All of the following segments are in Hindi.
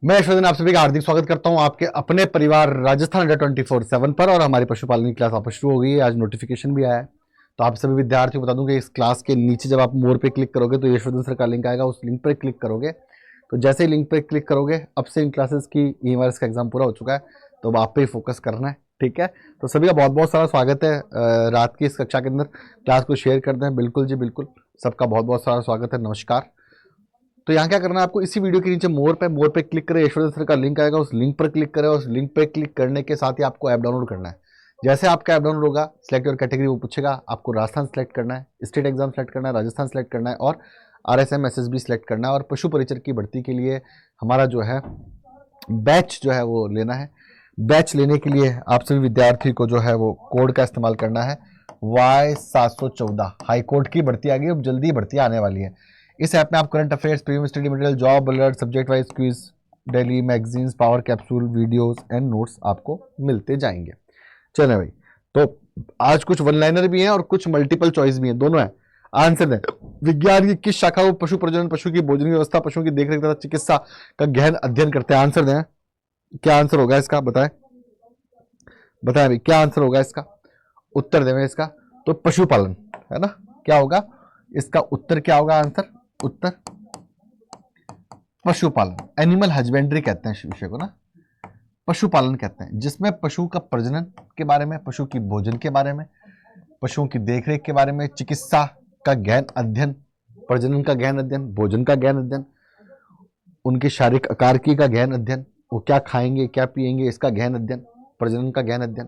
मैं यशवर्धन आप सभी का हार्दिक स्वागत करता हूं आपके अपने परिवार राजस्थान अंडर 24/7 पर। और हमारी पशुपालन की क्लास वापस शुरू हो गई है। आज नोटिफिकेशन भी आया है, तो आप सभी विद्यार्थियों को बता दूं कि इस क्लास के नीचे जब आप मोर पे क्लिक करोगे तो यशवर्धन सर का लिंक आएगा। उस लिंक पर क्लिक करोगे तो जैसे ही लिंक पर क्लिक करोगे, अब से इन क्लासेस की ईएमआरएस का एग्जाम पूरा हो चुका है, तो अब आप पे ही फोकस करना है। ठीक है, तो सभी का बहुत बहुत सारा स्वागत है रात की इस कक्षा के अंदर। क्लास को शेयर कर दें। बिल्कुल जी बिल्कुल, सबका बहुत बहुत सारा स्वागत है। नमस्कार। तो यहाँ क्या करना है आपको, इसी वीडियो के नीचे मोर पे क्लिक करें, यशवर्धन सर का लिंक आएगा, उस लिंक पर क्लिक करें। उस लिंक पे क्लिक करने के साथ ही आपको ऐप डाउनलोड करना है। जैसे आपका ऐप डाउनलोड होगा, सिलेक्ट योर कैटेगरी वो पूछेगा, आपको राजस्थान सेलेक्ट करना है, स्टेट एग्जाम सेलेक्ट करना है, राजस्थान सेलेक्ट करना है और RSM SSB सेलेक्ट करना है। और पशु परिचर की भर्ती के लिए हमारा जो है बैच जो है वो लेना है। बैच लेने के लिए आप सभी विद्यार्थी को जो है वो कोड का इस्तेमाल करना है, Y714। हाई कोर्ट की भर्ती आ गई, अब जल्दी भर्ती आने वाली है। इस ऐप में आप current affairs, previous study material, job alert, subject wise quiz, daily magazines, power capsule, videos and notes आपको मिलते जाएंगे। चले भाई, तो आज कुछ वन लाइनर भी हैं और कुछ मल्टीपल चॉइस भी हैं, दोनों है। आंसर दें। विज्ञान की किस शाखा को पशु प्रजनन, पशु की भोजन व्यवस्था, पशुओं की देखरेख तथा चिकित्सा का गहन अध्ययन करते हैं? आंसर दें। क्या आंसर होगा इसका, बताएं बताएं भाई, क्या आंसर होगा इसका? उत्तर दें इसका। तो पशुपालन है ना, क्या होगा इसका उत्तर? क्या होगा आंसर? उत्तर पशुपालन। एनिमल हस्बेंड्री कहते हैं इस विषय को ना, पशुपालन कहते हैं, जिसमें पशु का प्रजनन के बारे में, पशु की भोजन के बारे में, पशुओं की देखरेख के बारे में, चिकित्सा का गहन अध्ययन, प्रजनन का गहन अध्ययन, भोजन का गहन अध्ययन, उनके शारीरिक आकार की का गहन अध्ययन, वो क्या खाएंगे क्या पिएंगे इसका गहन अध्ययन, प्रजनन का गहन अध्ययन,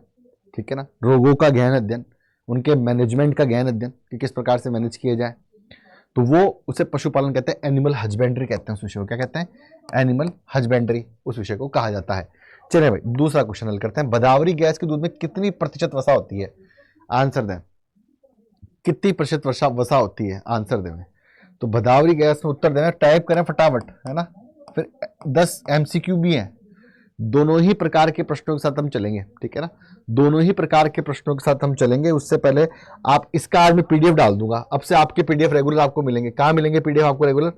ठीक है ना, रोगों का गहन अध्ययन, उनके मैनेजमेंट का गहन अध्ययन कि किस प्रकार से मैनेज किए जाए, तो वो उसे पशुपालन कहते हैं। एनिमल हस्बेंड्री कहते हैं उस विषय को। क्या कहते हैं? एनिमल हस्बेंड्री उस विषय को कहा जाता है। चलिए भाई, दूसरा क्वेश्चन हल करते हैं। भदावरी गैस के दूध में कितनी प्रतिशत वसा होती है? आंसर दें। कितनी प्रतिशत वसा होती है? आंसर दें। तो भदावरी गैस में उत्तर देना, टाइप करें फटाफट, है ना। फिर 10 MCQ भी हैं, दोनों ही प्रकार के प्रश्नों के साथ हम चलेंगे, ठीक है ना। दोनों ही प्रकार के प्रश्नों के साथ हम चलेंगे। उससे पहले आप इसका आज मैं PDF डाल दूंगा, अब से आपके PDF रेगुलर आपको मिलेंगे। कहाँ मिलेंगे PDF आपको रेगुलर?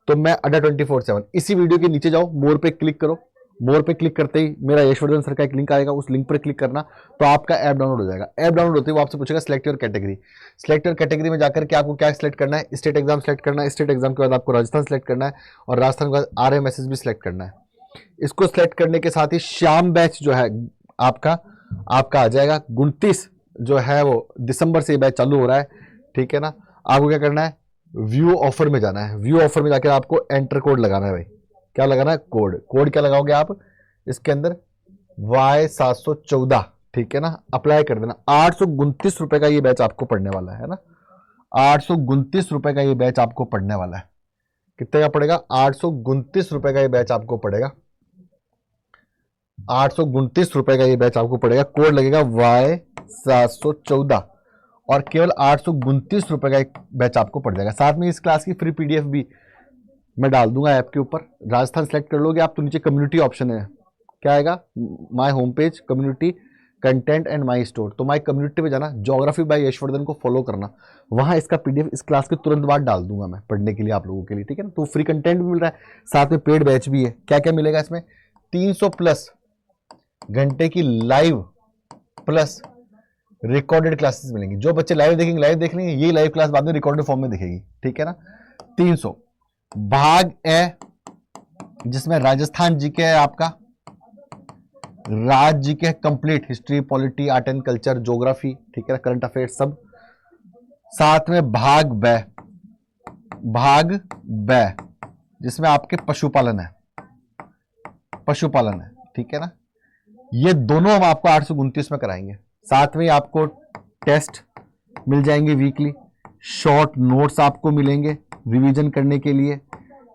तो मैं अड्डा 24/7, इसी वीडियो के नीचे जाओ, मोर पे क्लिक करो। मोर पे क्लिक करते ही मेरा यशवर्धन सर का एक लिंक आएगा, उस लिंक पर क्लिक करना तो आपका ऐप डाउनलोड हो जाएगा। ऐप डाउनलोड होते ही वो आपसे पूछेगा select your category. Select your category में जाकर के आपको क्या सिलेक्ट करना है? स्टेट एग्जाम सेलेक्ट करना है। स्टेट एग्जाम के बाद आपको राजस्थान सेलेक्ट करना है और राजस्थान के बाद RM SSB सेलेक्ट करना है। इसको सेलेक्ट करने के साथ ही श्याम बैच जो है आपका आ जाएगा। 29 जो है वो दिसंबर से बैच चालू हो रहा है, ठीक है ना। आपको क्या करना है? व्यू ऑफर में जाना है। व्यू ऑफर में जाकर आपको एंटर कोड लगाना है भाई। क्या लगाना है? कोड क्या लगाओगे आप इसके अंदर? Y714, ठीक है ना। अप्लाई कर देना। 829 रुपए का ये बैच आपको पढ़ने वाला है ना। 829 रुपए का ये बैच आपको पढ़ने वाला है। कितने का पड़ेगा? 829 रुपए का ये बैच आपको पड़ेगा। 829 रुपए का ये बैच आपको पड़ेगा। कोड लगेगा Y714 और केवल 829 रुपए का एक बैच आपको पड़ जाएगा। साथ में इस क्लास की फ्री PDF भी मैं डाल दूंगा ऐप के ऊपर। राजस्थान सेलेक्ट कर लोगे आप तो नीचे कम्युनिटी ऑप्शन है, क्या आएगा? My home page, community, content and my store. तो माई कम्युनिटी पे जाना, ज्योग्राफी बाय यशवर्धन को फॉलो करना, वहां इसका PDF इस क्लास के तुरंत बाद डाल दूंगा मैं पढ़ने के लिए आप लोगों के लिए, ठीक है ना। तो फ्री कंटेंट भी मिल रहा है, साथ में पेड बैच भी है। क्या क्या मिलेगा इसमें? 300+ घंटे की लाइव प्लस रिकॉर्डेड क्लासेस मिलेंगी। जो बच्चे लाइव देखेंगे लाइव देख लेंगे, ये लाइव क्लास बाद में रिकॉर्डेड फॉर्म में दिखेगी, ठीक है ना। 300 भाग ए, जिसमें राजस्थान जीके है आपका, राज्य GK complete, history, polity, art and culture, geography, ठीक है ना, करंट अफेयर्स सब। साथ में भाग ब जिसमें आपके पशुपालन है, ठीक है ना। ये दोनों हम आपको 829 में कराएंगे। साथ में आपको टेस्ट मिल जाएंगे वीकली, शॉर्ट नोट्स आपको मिलेंगे रिवीजन करने के लिए,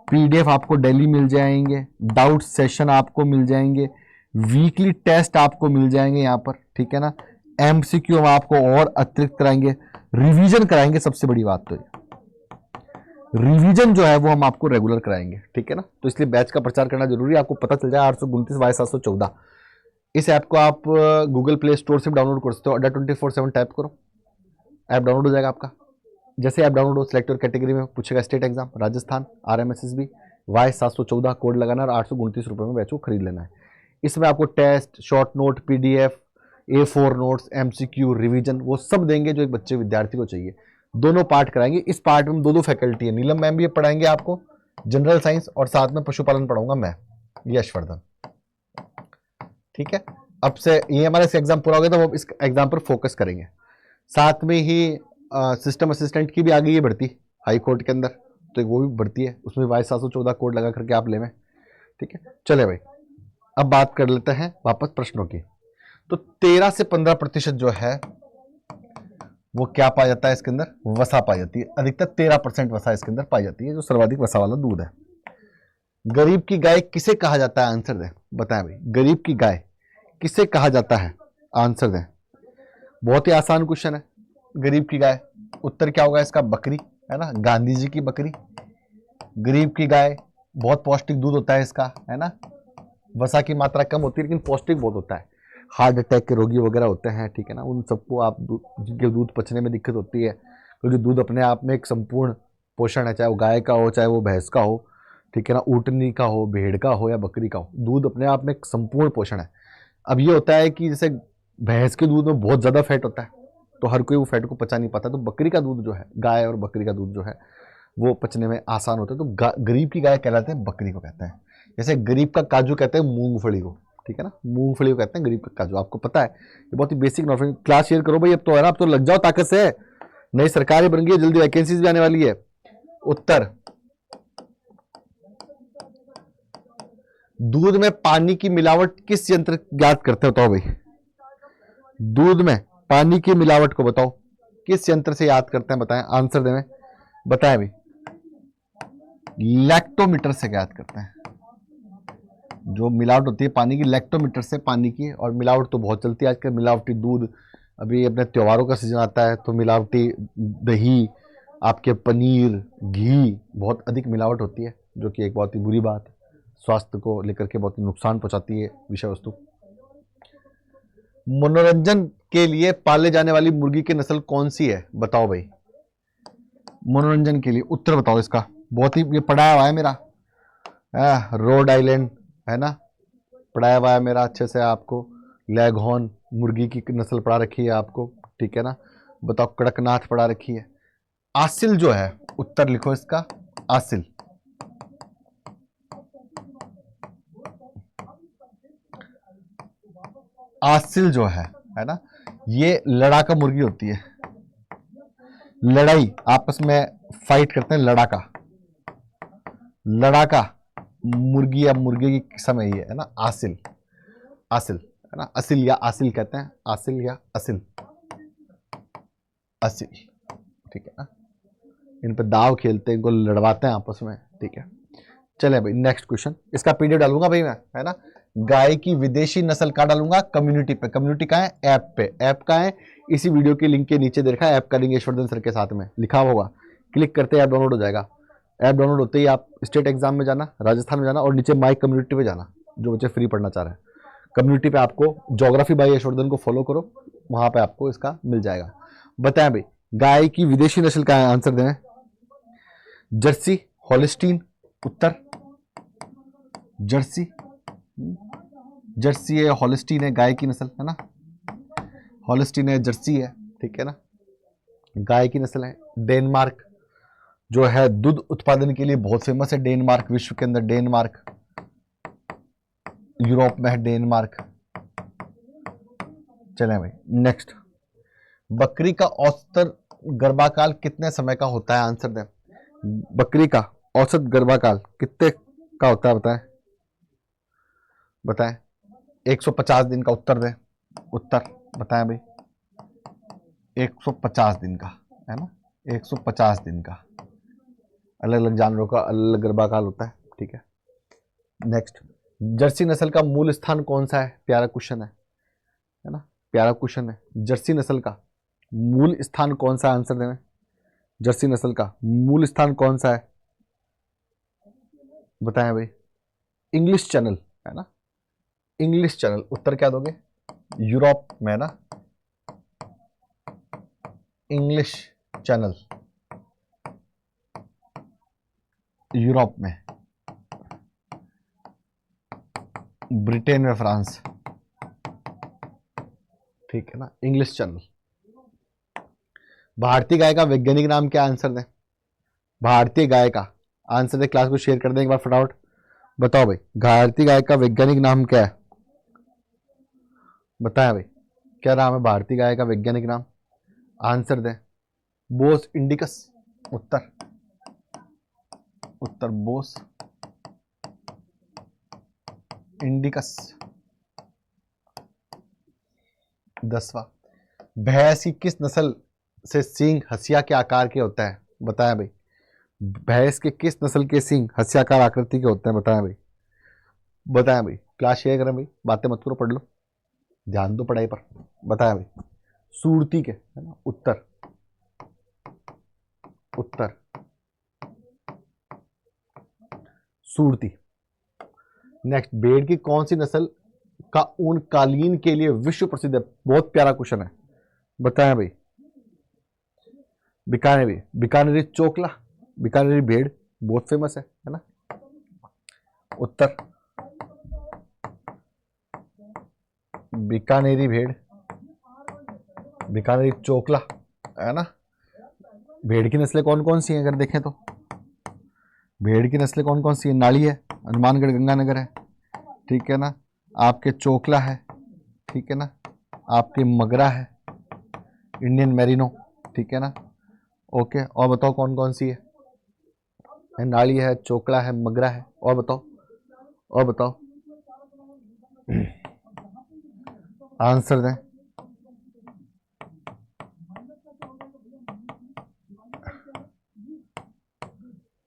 PDF आपको डेली मिल जाएंगे, डाउट सेशन आपको मिल जाएंगे, वीकली टेस्ट आपको मिल जाएंगे यहाँ पर, ठीक है ना। MCQ हम आपको और अतिरिक्त कराएंगे, रिवीजन कराएंगे। सबसे बड़ी बात तो ये रिवीजन जो है वो हम आपको रेगुलर कराएंगे, ठीक है ना। तो इसलिए बैच का प्रचार करना जरूरी है। आपको पता चल जाए 829 Y714। इस ऐप को आप गूगल प्ले स्टोर से भी डाउनलोड कर सकते हो। अड्डा 24/7 टाइप करो, ऐप डाउनलोड हो जाएगा आपका। जैसे ऐप डाउनलोड हो, सिलेक्ट योर कैटेगरी में पूछेगा state exam, Rajasthan, RM SSB, Y714 code लगाना और 829 रुपये में बैच को खरीद लेना है। इसमें आपको test, short note, PDF, A4 notes, MCQ, revision वो सब देंगे जो एक बच्चे विद्यार्थी को चाहिए। दोनों पार्ट कराएंगे। इस पार्ट में दो फैकल्टी है, नीलम मैम भी पढ़ाएंगे आपको जनरल साइंस और साथ में पशुपालन पढ़ाऊंगा मैं, यशवर्धन। ठीक है, अब से ये हमारा एग्जाम पूरा हो गया तो वो इस एग्जाम पर फोकस करेंगे। साथ में ही सिस्टम असिस्टेंट की भी आ गई है भर्ती हाई कोर्ट के अंदर, तो वो भी भर्ती है, उसमें Y714 कोड लगा करके आप ले में। ठीक है, चले भाई अब बात कर लेते हैं वापस प्रश्नों की। तो 13 से 15% जो है वो क्या पाया जाता है इसके अंदर, वसा पाई जाती है। अधिकतर 13% वसा इसके अंदर पाई जाती है, जो सर्वाधिक वसा वाला दूध है। गरीब की गाय किसे कहा जाता है, आंसर दें, बताएं भाई, गरीब की गाय किसे कहा जाता है, आंसर दें। बहुत ही आसान क्वेश्चन है। गरीब की गाय, उत्तर क्या होगा इसका, बकरी, है ना, गांधी जी की बकरी। गरीब की गाय, बहुत पौष्टिक दूध होता है इसका, है ना, वसा की मात्रा कम होती है लेकिन पौष्टिक बहुत होता है। हार्ट अटैक के रोगी वगैरह होते हैं, ठीक है ना, उन सबको आप जिनके दूध पचने में दिक्कत होती है, क्योंकि दूध अपने आप में एक संपूर्ण पोषण है, चाहे वो गाय का हो, चाहे वो भैंस का हो, ठीक है ना, ऊँटनी का हो, भेड़ का हो या बकरी का हो, दूध अपने आप में एक संपूर्ण पोषण है। अब ये होता है कि जैसे भैंस के दूध में बहुत ज़्यादा फैट होता है, तो हर कोई वो फैट को पचा नहीं पाता, तो बकरी का दूध जो है, गाय और बकरी का दूध जो है वो पचने में आसान होता है, तो गरीब की गाय कहलाते हैं, बकरी को कहते हैं। जैसे गरीब का काजू कहते हैं मूंगफली को, ठीक है ना, मूंगफली को कहते हैं गरीब का काजू। आपको पता है, ये बहुत ही बेसिक नॉलेज। क्लास शेयर करो भाई, अब तो है ना, अब तो लग जाओ ताकत से, नई सरकारें बन गई है, जल्दी वैकेंसीज भी आने वाली है। उत्तर, दूध में पानी की मिलावट किस यंत्र ज्ञात करते हो, बताओ भाई, दूध में पानी की मिलावट को बताओ किस यंत्र से याद करते हैं, बताएं, आंसर दें, बताएं भाई। लैक्टोमीटर से याद करते हैं। जो मिलावट होती है पानी की, लैक्टोमीटर से पानी की, और मिलावट तो बहुत चलती है आजकल, मिलावटी दूध, अभी अपने त्योहारों का सीजन आता है तो मिलावटी दही, आपके पनीर, घी, बहुत अधिक मिलावट होती है, जो कि एक बहुत ही बुरी बात है, स्वास्थ्य को लेकर के बहुत ही नुकसान पहुंचाती है विषय वस्तु। मनोरंजन के लिए पाले जाने वाली मुर्गी की नस्ल कौन सी है, बताओ भाई, मनोरंजन के लिए, उत्तर बताओ इसका। बहुत ही ये पढ़ाया हुआ है मेरा, रोड आइलैंड, है ना, पढ़ाया हुआ है मेरा अच्छे से आपको। लेगहॉर्न मुर्गी की नस्ल पढ़ा रखी है आपको, ठीक है ना। बताओ, कड़कनाथ पढ़ा रखी है। आसिल जो है, उत्तर लिखो इसका, आसिल। आसिल जो है ना, ये लड़ाका मुर्गी होती है, लड़ाई आपस में फाइट करते हैं, लड़ाका, लड़ाका मुर्गी या मुर्गे की किस्म है ये, है ना, आसिल, आसिल, है ना, असिल या आसिल कहते हैं, आसिल या असिल, असिल, ठीक है ना। इन पे दाव खेलते हैं, इनको लड़वाते हैं आपस में, ठीक है। चले भाई नेक्स्ट क्वेश्चन, इसका पीडीएफ डालूंगा भाई मैं, है ना। गाय की विदेशी नस्ल का डालूंगा कम्युनिटी पे, कम्युनिटी का है, ऐप पे, ऐप का है, इसी वीडियो के लिंक के नीचे देखा है, ऐप का लिंक यशवर्धन सर के साथ में लिखा होगा, क्लिक करते ही ऐप डाउनलोड हो जाएगा। ऐप डाउनलोड होते ही आप स्टेट एग्जाम में जाना, राजस्थान में जाना, और नीचे माई कम्युनिटी पे जाना, जो बच्चे फ्री पढ़ना चाह रहे हैं, कम्युनिटी पे आपको ज्योग्राफी बाय यशवर्धन को फॉलो करो, वहां पे आपको इसका मिल जाएगा। बताएं भाई, गाय की विदेशी नस्ल का है, आंसर दें। जर्सी, हॉलिस्टीन, उत्तर जर्सी, जर्सी है, हॉलिस्टीन है, गाय की नस्ल, है ना, हॉलिस्टीन है, जर्सी है, ठीक है ना, गाय की नस्ल है। डेनमार्क जो है दूध उत्पादन के लिए बहुत फेमस है, डेनमार्क विश्व के अंदर, डेनमार्क यूरोप में है, डेनमार्क। चले भाई नेक्स्ट, बकरी का औसत गर्भाकाल कितने समय का होता है, आंसर दें। बकरी का औसत गर्भाकाल कितने का होता है, बताएं, बताएं। 150 दिन का, उत्तर दें, उत्तर बताएं भाई, 150 दिन का, है ना, 150 दिन का। अलग अलग जानवरों का अलग अलग गर्भाकाल होता है, ठीक है। नेक्स्ट, जर्सी नस्ल का मूल स्थान कौन सा है, प्यारा क्वेश्चन है ना, प्यारा क्वेश्चन है। जर्सी नस्ल का मूल स्थान कौन सा है, आंसर देना। जर्सी नस्ल का मूल स्थान कौन सा है, बताएं भाई। इंग्लिश चैनल, है ना, इंग्लिश चैनल, उत्तर क्या दोगे, यूरोप में, ना, इंग्लिश चैनल यूरोप में, ब्रिटेन में फ्रांस, ठीक है ना। English channel. भारतीय गाय का वैज्ञानिक नाम क्या, आंसर दें। भारतीय गाय का आंसर दें, क्लास को शेयर कर दें एक बार फटाफट। बताओ भाई, भारतीय गाय का वैज्ञानिक नाम क्या है, बताया भाई, क्या नाम है भारतीय गाय का वैज्ञानिक नाम, आंसर दें। Bose indicus, Uttar Uttar Bose indicus. 10वां, भैंस की किस नस्ल से सींग हंसिया के आकार के होता है, बताया भाई। भैंस के किस नस्ल के सींग हंसियाकार आकृति के होते हैं, बताया भाई। बताया भाई, क्लास शेयर करें भाई, बातें मत करो, पढ़ लो, ध्यान दो पढ़ाई पर। बताया भाई, सूरती के, है ना, उत्तर उत्तर सूरती। नेक्स्ट, भेड़ की कौन सी नस्ल का ऊन कालीन के लिए विश्व प्रसिद्ध है, बहुत प्यारा क्वेश्चन है, बताया भाई। बीकानेरी, बीकानेरी चोकला, बीकानेरी भेड़ बहुत फेमस है ना, उत्तर बीकानेरी भेड़, बीकानेरी चोकला, है ना। भेड़ की नस्लें कौन कौन सी हैं अगर देखें तो, भेड़ की नस्लें कौन कौन सी है, नाली है, हनुमानगढ़ गंगानगर है, ठीक है ना, आपके चोकला है, ठीक है ना, आपके मगरा है, इंडियन मेरिनो, ठीक है ना। ओके, और बताओ कौन कौन सी है, नाली है, चोकला है, मगरा है, और बताओ, और बताओ, आंसर दें।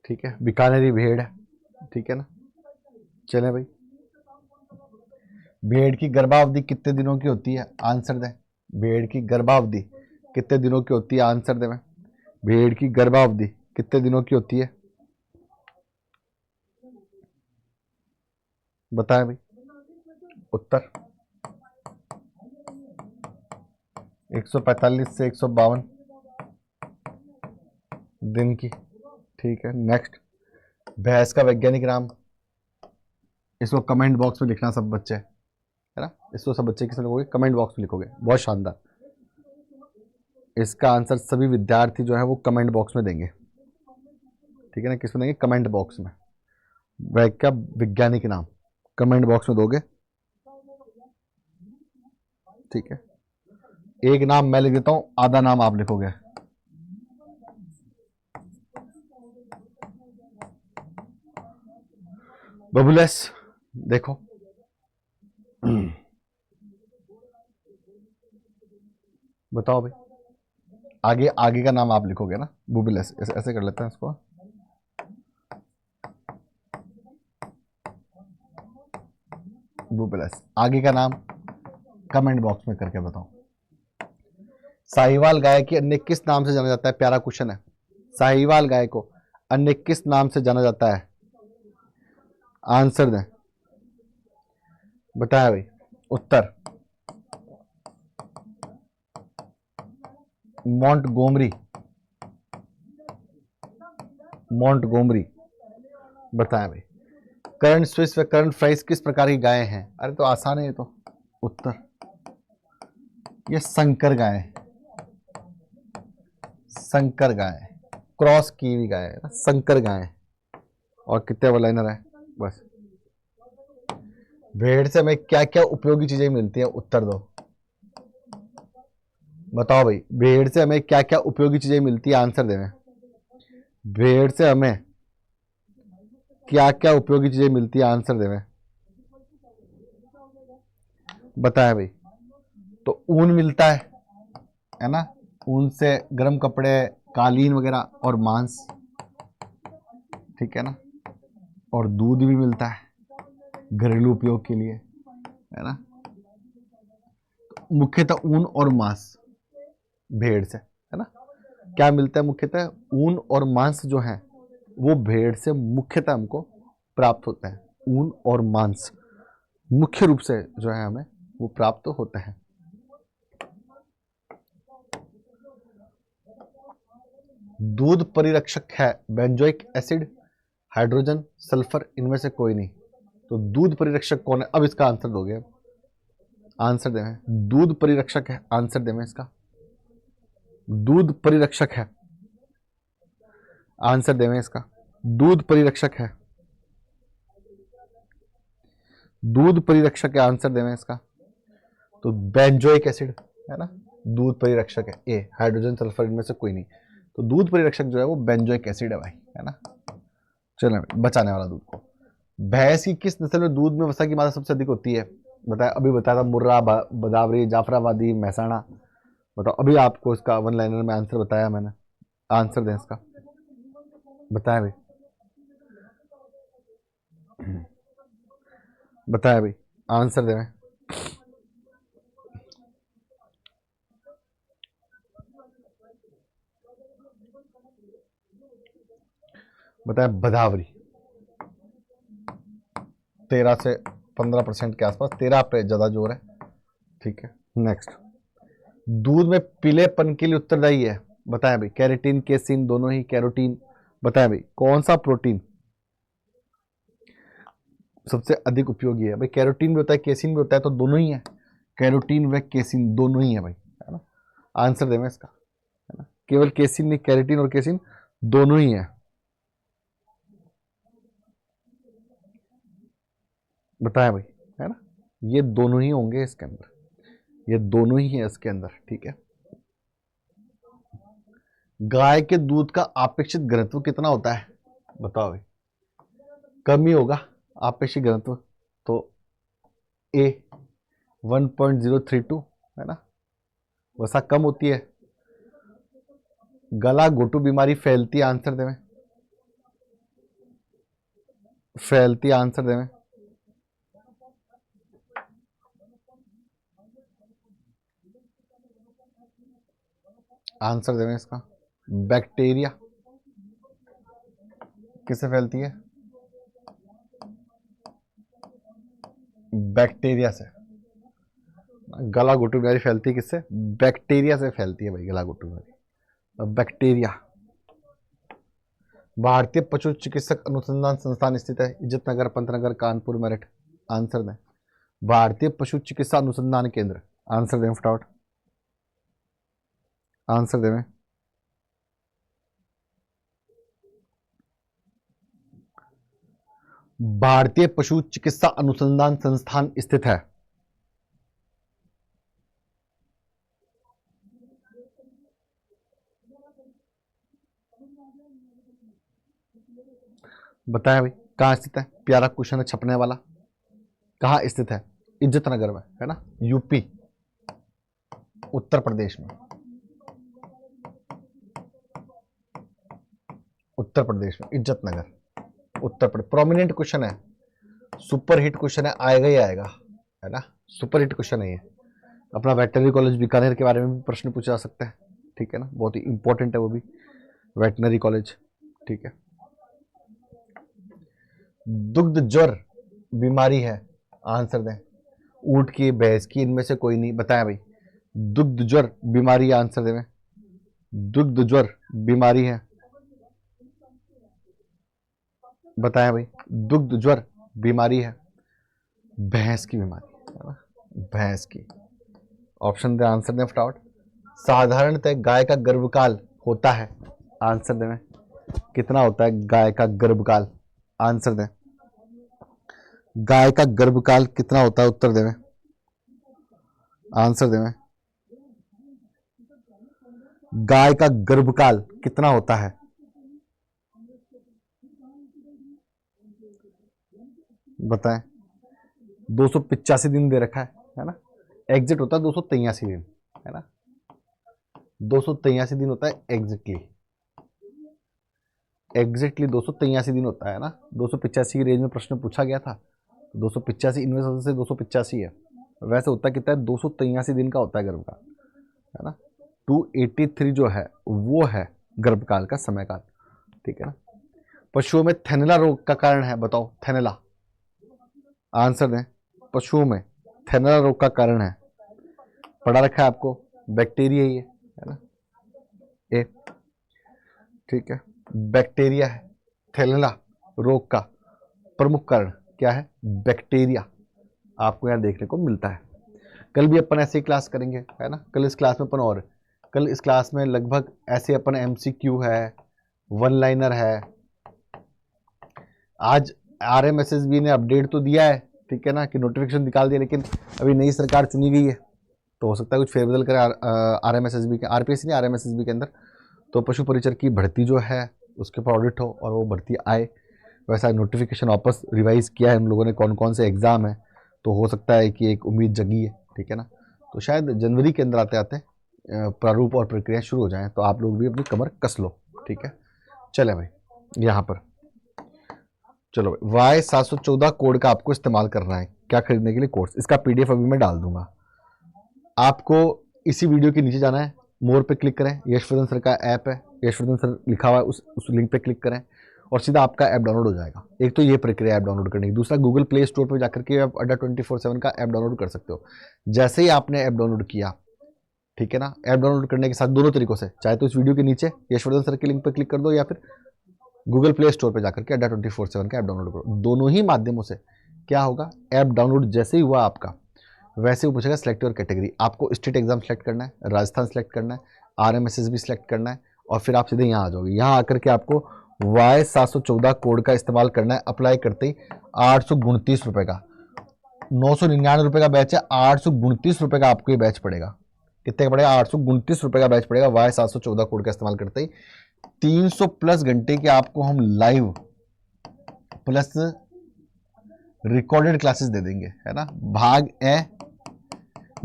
ठीक है, बीकानेरी भेड़ है, ठीक है ना। चले भाई, भेड़ की गर्भावधि कितने दिनों की होती है, आंसर दें। भेड़ की गर्भावधि कितने दिनों की होती है, आंसर दें। भेड़ की गर्भावधि कितने दिनों की होती है, बताएं भाई। उत्तर 145 से 152 दिन की, ठीक है। नेक्स्ट, भैंस का वैज्ञानिक नाम, इसको कमेंट बॉक्स में लिखना सब बच्चे, है ना, इसको सब बच्चे किसमें लिखोगे, कमेंट बॉक्स में लिखोगे, बहुत शानदार। इसका आंसर सभी विद्यार्थी जो है वो कमेंट बॉक्स में देंगे, ठीक है ना, किसमें देंगे, कमेंट बॉक्स में। वह का वैज्ञानिक नाम कमेंट बॉक्स में दोगे, ठीक है। एक नाम मैं लिख देता हूं, आधा नाम आप लिखोगे। बबुलेस, देखो बताओ भाई, आगे आगे का नाम आप लिखोगे ना, बुबुलेस, ऐसे कर लेते हैं इसको। बुबुलेस, आगे का नाम कमेंट बॉक्स में करके बताओ। साहिवाल गाय की अन्य किस नाम से जाना जाता है, प्यारा क्वेश्चन है। साहिवाल गाय को अन्य किस नाम से जाना जाता है, आंसर दें, बताया भाई। उत्तर मोंटगोमरी, मोंटगोमरी, बताया भाई। करंट स्विस व करंट फ्राइस किस प्रकार की गायें हैं, अरे तो आसान है ये तो, उत्तर ये संकर गाय, संकर गाय, क्रॉस की हुई गाय है ना, संकर गाय। और कितने लाइनर है, बस। भेड़ से हमें क्या क्या उपयोगी चीजें मिलती हैं, उत्तर दो, बताओ भाई। भेड़ से हमें क्या क्या उपयोगी चीजें मिलती है, आंसर देना। भेड़ से हमें क्या क्या उपयोगी चीजें मिलती है, आंसर देना, बताया भाई। तो ऊन मिलता है ना, ऊन से गर्म कपड़े, कालीन वगैरह, और मांस, ठीक है ना, और दूध भी मिलता है घरेलू उपयोग के लिए, है ना। मुख्यतः ऊन और मांस भेड़ से, है ना, क्या मिलता है, मुख्यतः ऊन और मांस जो है वो भेड़ से मुख्यतः हमको प्राप्त होता है। ऊन और मांस मुख्य रूप से जो है हमें वो प्राप्त होता है। दूध परिरक्षक है बेंजोइक एसिड, हाइड्रोजन, सल्फर, इनमें से कोई नहीं, तो दूध परिरक्षक कौन है? अब इसका आंसर दोगे, आंसर देना। दूध परिरक्षक है, आंसर देना इसका। दूध परिरक्षक है, आंसर देना इसका। दूध परिरक्षक है, दूध परिरक्षक है, आंसर देना इसका। तो बेंजोइक एसिड है ना, दूध परिरक्षक है। ए, हाइड्रोजन सल्फर, इनमें से कोई नहीं। तो दूध परिरक्षक जो है वो बेंजोइक एसिड है भाई, है ना। चलो बचाने वाला दूध को। भैंस की किस नस्ल में दूध में वसा की मात्रा सबसे अधिक होती है? बताया, अभी बताया था, मुर्रा, बदावरी, जाफराबादी, महसाणा। बताओ, अभी आपको इसका वन लाइनर में आंसर बताया मैंने, आंसर दें इसका। बताया भाई, बताया भाई, आंसर दें। बताया बदावरी। 13 से 15% के आसपास, 13 पे ज्यादा जोर है। ठीक है, नेक्स्ट। दूध में पीलेपन के लिए उत्तरदायी है? बताया भाई, कैरेटीन, केसिन, दोनों ही, कैरोटीन। बताया भाई, कौन सा प्रोटीन सबसे अधिक उपयोगी है? भाई कैरोटीन भी होता है, केसिन भी होता है, तो दोनों ही है। कैरोटीन व केसिन दोनों ही है भाई, है ना। आंसर देना इसका, है ना। केवल केसिन नहीं, कैरेटीन और केसिन दोनों ही है। बताया भाई, है ना। ये दोनों ही होंगे इसके अंदर, ये दोनों ही है इसके अंदर। ठीक है। गाय के दूध का अपेक्षित घनत्व कितना होता है? बताओ भाई। कम ही होगा अपेक्षित घनत्व, तो ए 1.032 है ना, वसा कम होती है। गला घोटू बीमारी फैलती है, आंसर देवें। फैलती, आंसर देवें। आंसर देवें इसका। बैक्टीरिया किससे फैलती है? बैक्टीरिया से। गला घोटू बीमारी फैलती है किससे? बैक्टीरिया से फैलती है भाई, गला घोटू बीमारी, बैक्टीरिया। भारतीय पशु चिकित्सक अनुसंधान संस्थान स्थित है? इज्जतनगर, पंतनगर, कानपुर, मेरठ। आंसर दें। भारतीय पशु चिकित्सा अनुसंधान केंद्र, आंसर दें फटाफट, आंसर दें। भारतीय पशु चिकित्सा अनुसंधान संस्थान स्थित है? बताया भाई, कहां स्थित है? प्यारा क्वेश्चन है छपने वाला। कहां स्थित है? इज्जतनगर में, है ना, यूपी, उत्तर प्रदेश में। उत्तर प्रदेश में, इज्जतनगर, उत्तर प्रदेश। प्रोमिनेंट क्वेश्चन है, सुपर हिट क्वेश्चन है, आएगा ही आएगा, है ना। सुपर हिट क्वेश्चन है ये। अपना वेटनरी कॉलेज बीकानेर के बारे में भी प्रश्न पूछा जा सकता है। ठीक है ना, बहुत ही इंपॉर्टेंट है वो भी, वेटनरी कॉलेज। ठीक है। दुग्ध ज्वर बीमारी है, आंसर दें। ऊंट की, भैंस की, इनमें से कोई नहीं। बताया भाई, दुग्ध ज्वर बीमारी है, आंसर दें। दुग्ध ज्वर बीमारी है, बताया भाई, दुग्ध ज्वर बीमारी है, भैंस की बीमारी, है ना, भैंस की। ऑप्शन दे, आंसर दें फटाफट। साधारणतः गाय का गर्भकाल होता है, आंसर दें। कितना होता है गाय का गर्भकाल? आंसर दें। गाय का गर्भकाल कितना होता है? उत्तर दें, आंसर दें। गाय का गर्भकाल कितना होता है? बताएं। 285 दिन दे रखा है ना। एग्जिट होता है 283 दिन, है ना। 283 दिन होता है एग्जैक्टली, एग्जैक्टली 283 दिन होता है ना। 285 की रेंज में प्रश्न पूछा गया था, 285 इनमें से 285 है। वैसे होता कितना है? 283 दिन का होता है गर्भकाल, है ना। 283 जो है वो है गर्भकाल का समय काल। ठीक है ना। पशुओं में थैनेला रोग का कारण है, बताओ। थैनेला, आंसर दें। पशुओं में थैनेला रोग का कारण है, पढ़ा रखा है आपको, बैक्टीरिया ही है ना। ए, ठीक है, बैक्टीरिया है थैलेला रोग का प्रमुख कारण। क्या है, बैक्टीरिया आपको यहाँ देखने को मिलता है। कल भी अपन ऐसे ही क्लास करेंगे, है ना। कल इस क्लास में अपन और कल इस क्लास में लगभग ऐसे अपन MCQ है, वन लाइनर है। आज RMSSB ने अपडेट तो दिया है, ठीक है ना, कि नोटिफिकेशन निकाल दिया, लेकिन अभी नई सरकार चुनी गई है तो हो सकता है कुछ फेरबदल करे RMSSB के, RPSC नहीं RMSSB के अंदर। तो पशु परिचर की भर्ती जो है उसके ऊपर ऑडिट हो और वो भर्ती आए। वैसा नोटिफिकेशन वापस रिवाइज किया है हम लोगों ने, कौन कौन से एग्ज़ाम है, तो हो सकता है कि एक उम्मीद जगी है, ठीक है ना। तो शायद जनवरी के अंदर आते आते प्रारूप और प्रक्रिया शुरू हो जाए, तो आप लोग भी अपनी कमर कस लो, ठीक है। चले भाई, यहाँ पर चलो भाई, Y714 कोड का आपको इस्तेमाल करना है क्या खरीदने के लिए कोर्स। इसका PDF अभी मैं डाल दूंगा। आपको इसी वीडियो के नीचे जाना है, मोर पे क्लिक करें, यशवर्धन सर का ऐप है, यशवर्धन सर लिखा हुआ है, उस लिंक पे क्लिक करें और सीधा आपका ऐप डाउनलोड हो जाएगा। एक तो ये प्रक्रिया ऐप डाउनलोड करने की, दूसरा गूगल प्ले स्टोर पर जाकर के आप अड्डा 24/7 का ऐप डाउनलोड कर सकते हो। जैसे ही आपने ऐप डाउनलोड किया, ठीक है ना, ऐप डाउनलोड करने के साथ दोनों तरीकों से, चाहे तो इस वीडियो के नीचे यशवर्धन सर के लिंक पर क्लिक कर दो या फिर गूगल प्ले स्टोर पे जाकर के अड्डा 24/7 का ऐप डाउनलोड करो। दोनों ही माध्यमों से क्या होगा, ऐप डाउनलोड जैसे ही हुआ आपका, वैसे ही पूछेगा सिलेक्ट योर कैटेगरी। आपको स्टेट एग्जाम सेलेक्ट करना है, राजस्थान सेलेक्ट करना है, RMSSB सेलेक्ट करना है और फिर आप सीधे यहाँ आ जाओगे। यहाँ आकर के आपको Y714 कोड का इस्तेमाल करना है। अप्लाई करते ही 829 रुपये का, 999 रुपये का बैच है, 829 रुपये का आपको ये बैच पड़ेगा। कितने का पड़ेगा, 829 रुपये का बैच पड़ेगा Y714 कोड का इस्तेमाल करते ही। 300 प्लस घंटे के आपको हम लाइव प्लस रिकॉर्डेड क्लासेस दे देंगे, है ना। भाग ए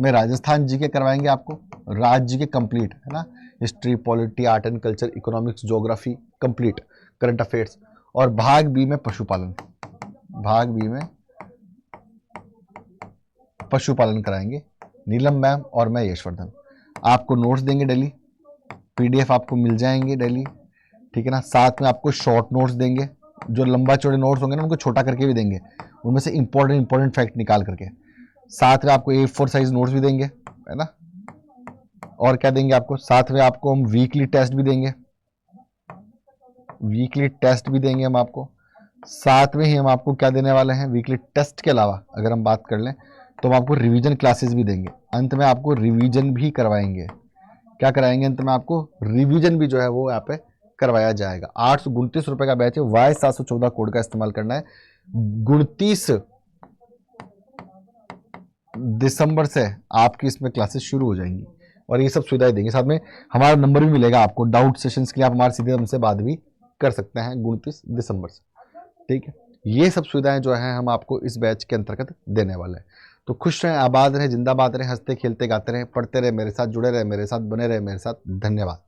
में राजस्थान जी के करवाएंगे आपको, राज्य जी के कंप्लीट, है ना, history, polity, art and culture, economics, geography complete, current affairs. और भाग बी में पशुपालन, भाग बी में पशुपालन कराएंगे नीलम मैम और मैं यशवर्धन। आपको नोट्स देंगे डेली, PDF आपको मिल जाएंगे डेली, ठीक है ना। साथ में आपको शॉर्ट नोट्स देंगे, जो लंबा चौड़े नोट्स होंगे ना उनको छोटा करके भी देंगे, उनमें से इंपॉर्टेंट फैक्ट निकाल करके। साथ में आपको A4 साइज नोट्स भी देंगे, है ना। और क्या देंगे आपको, साथ में आपको हम वीकली टेस्ट भी देंगे, वीकली टेस्ट भी देंगे हम आपको। साथ में ही हम आपको क्या देने वाले हैं, वीकली टेस्ट के अलावा अगर हम बात कर लें तो हम आपको रिवीजन क्लासेस भी देंगे। अंत में आपको रिवीजन भी करवाएंगे। क्या कराएंगे, अंत में आपको रिवीजन भी जो है वो यहाँ पे करवाया जाएगा। 829 रुपये का बैच है, Y714 कोड का इस्तेमाल करना है। 29 दिसंबर से आपकी इसमें क्लासेस शुरू हो जाएंगी और ये सब सुविधाएं देंगे। साथ में हमारा नंबर भी मिलेगा आपको, डाउट सेशंस के लिए आप हमारे सीधे हमसे बात भी कर सकते हैं 29 दिसंबर से, ठीक है। ये सब सुविधाएं जो हैं हम आपको इस बैच के अंतर्गत देने वाले हैं। तो खुश रहें, आबाद रहें, जिंदाबाद रहें, हंसते खेलते गाते रहें, पढ़ते रहे मेरे साथ, जुड़े रहे मेरे साथ, बने रहे मेरे साथ। धन्यवाद।